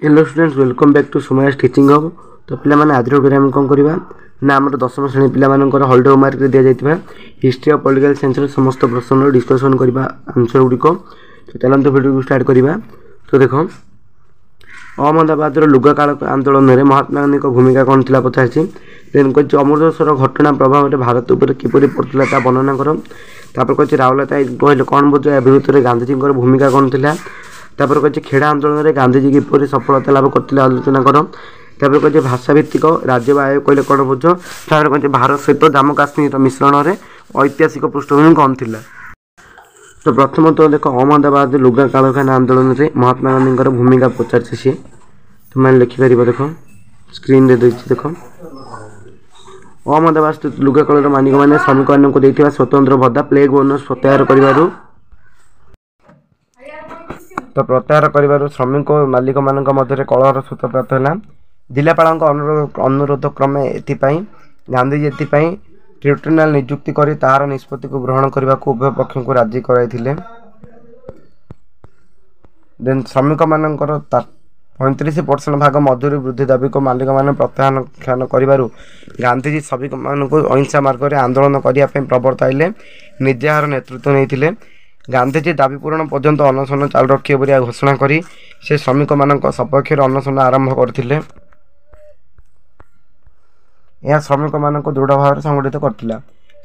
Hello students welcome back to Somya's teaching hub. तो पे आज वीडियो आम कौन करवा ना आम 10वीं श्रेणी पिलाकर हॉलिडे होमवर्क दि जाता हिस्ट्री ऑफ पॉलिटिकल साइंस समस्त प्रश्न डिस्कसन करवा आंसर गुड़िक। तो चलते वीडियो को स्टार्ट करवा। तो देख अहमदाबाद लुगा काल आंदोलन में महात्मा गांधी भूमिका कौन थी पचार देन कही अमृतसर घटना प्रभाव में भारत उपर किपर पड़ता वर्णना कर। कही राउरकेला कहले कौन बुझ विरुद्ध में गांधीजी भूमिका कौन थी। तापर कही खेड़ा आंदोलन में गांधीजी किपर सफलता लाभ करते आलोचना कर। तापर कही भाषा भित्तिक राज्य आयोग कहले कौन बुझ। तापर कही भारत सहित जम्मू काश्मीर मिश्रण में ऐतिहासिक पृष्ठभूमि कौन थी। तो प्रथम तो देख अहमदाबाद लुगा कारखाना आंदोलन में महात्मा गांधी भूमिका पचार सी तुम लिखिपर। देख स्क्रीन रे देख अहमदाबाद स्थित लुगा कल मालिक मैंने श्रमिक मानक स्वतंत्र भत्ता प्लेग बोनस प्रत्याहार कर तो प्रत्याहार कर श्रमिक मालिक मान कलहर सूत्र प्राप्त है। जिलापाल अनुरोध क्रमे एपाई गांधीजी एपाई ट्रिब्यूनाल नियुक्ति कर तार निष्पत्ति को ग्रहण करने को उभय पक्ष को राजी कराइथिले। देन श्रमिक मानकर 35% भाग मजूरी वृद्धि दाबी को मालिक मैंने प्रत्याख्यान कर गांधीजी श्रमिक मान अहिंसा मार्ग में आंदोलन करने प्रवर्ताइले निजाहार नेतृत्व नहीं। गांधीजी दाबी पूरण पर्यंत अनशन चालू रखिए बोली घोषणा करी से श्रमिक मान सपक्ष अनशन आरंभ करथिले। यह श्रमिक मान दृढ़ भाव संगठित करथिला।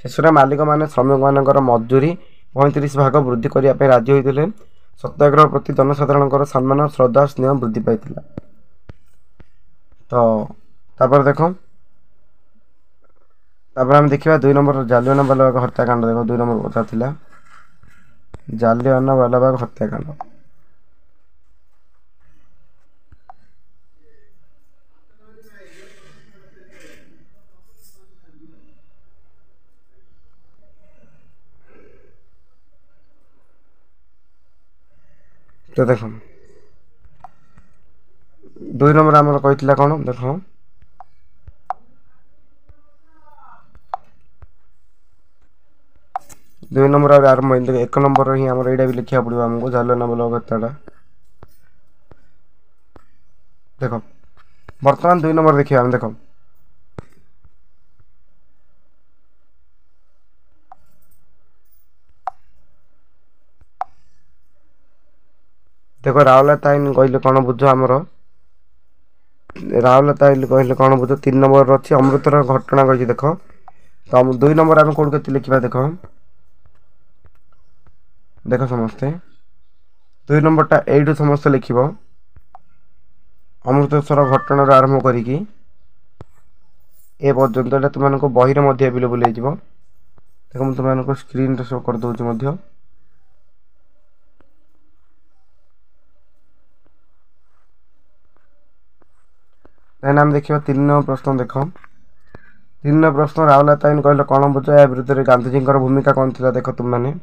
शेष में मालिक मैंने श्रमिक मान मजूरी 35 भाग वृद्धि करने राजी होते। सत्याग्रह प्रति जनसाधारण सम्मान श्रद्धा स्नेह वृद्धि पाइथिला। तो तापर देख आम देखा 2 नंबर जालियानवाला बाग हत्याकांड। देख 2 नंबर कथा थिला जालियानवाला बाग हत्याकांड। तो देख 2 नंबर आमर कही कौन देख 2 नंबर आरंभ 1 नंबर ही आम यहाँ भी लिखा पड़ो आमको जालियानवाला हत्याटा। देख बर्तमान 2 नंबर देखिए आम देख राउरकेला आईन कहले कौन बुझ आमर राउरकेला आईन कहले कौन बुझ 3 नंबर अच्छी अमृतर घटना कही। देख तो 2 नंबर आम कौन के लिखा। देख देख समस्ते 2 नंबरटा यू समस्त लिख अमृतसर घटना आरंभ करी ए पर्यंत तुमको बही एवेलेबल हो। देख मुझे तुमको स्क्रीन शो कर दूसरी। आम देखा 3 नंबर प्रश्न। देख 3 नंबर प्रश्न राउरकेला आईन कहले कौन बुझ या विरुद्ध में गांधीजी भूमिका कौन थी। देख तुम मैंने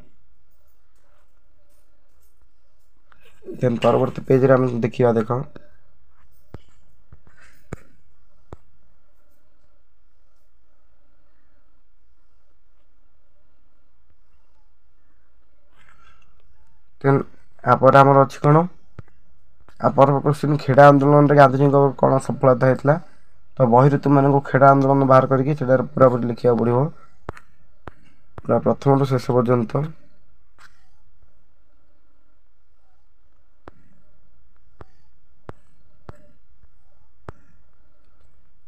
परवर्ती पेज रे देखिए। देख आपर आमर अच्छी कौन आपर क्वेश्चन खेड़ा आंदोलन में गांधीजी कौन सफलता होता। तो बही तुम खेड़ा आंदोलन बाहर करके पूरा पूरी लिखा पड़ो पूरा प्रथम टू शेष पर्यंत।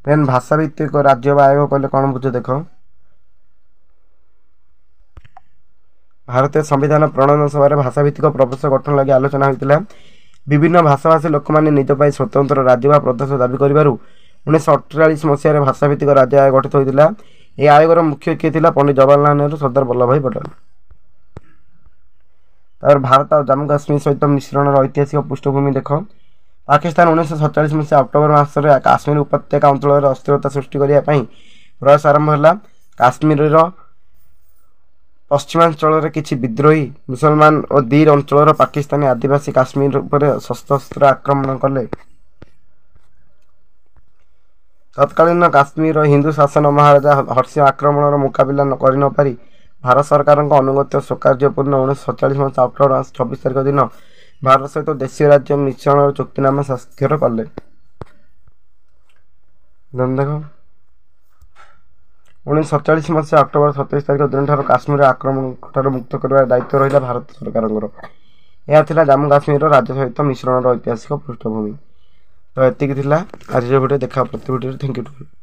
देन भाषा भित्तिक राज्य आयोग कहले कौन बुझे। देख भारतीय संविधान प्रणयन सभा भाषा भित्तिक प्रदेश गठन लगी आलोचना होता। विभिन्न भाषाभाषी लोक मैंने निज पर स्वतंत्र राज्य व प्रदेश दाबी कर 1948 मसीह भाषा भित्तिक राज्य आयोग गठित होता। यह आयोगर मुख्य किए थे पंडित जवाहरलाल नेहरू सरदार वल्लभ भाई पटेल। तार भारत और जम्मू काश्मीर सहित मिश्रण ऐतिहासिक पृष्ठभूमि। देख पाकिस्तान 1947 मसीहा अक्टोबर मासरे काश्मीर उपत्यका अंचल अस्थिरता सृष्टि करने प्रयास आरंभ है। काश्मीर पश्चिमांचल किसी विद्रोही मुसलमान और दीर अंचल पाकिस्तानी आदिवासी काश्मीर पर सशस्त्र आक्रमण कले। तत्कालीन काश्मीर हिंदू शासन महाराजा हर्षि आक्रमण मुकाबला कर न पारि भारत सरकार अनुगत्य स्वकार्यपूर्ण 1947 मसीहा अक्टोबर 26 तारिख दिन ଭାରତ ସହିତ ଦେଶୀୟ ରାଜ୍ୟ ମିଶ୍ରଣର ଚୁକ୍ତିନାମା ସ୍ୱାକ୍ଷର କଲେ? ଦେଖ 1947 ମସିହା ଅକ୍ଟୋବର 27 ତାରିଖ ଦିନଠାରୁ କାଶ୍ମୀର ଆକ୍ରମଣଠାରୁ ମୁକ୍ତ କରିବାର ଦାୟିତ୍ୱ ରହିଲା ଭାରତ ସରକାରଙ୍କର। ଏହା ଥିଲା ଜାମ୍ମୁ କାଶ୍ମୀରର ରାଜ୍ୟ ସହିତ ମିଶ୍ରଣର ଐତିହାସିକ ପୃଷ୍ଠଭୂମି। ତ ଏତିକି ଥିଲା ଆଜିର ଭିଡ଼ିଓ। ଦେଖା ପ୍ରତି ଭିଡ଼ିଓରେ। Thank you.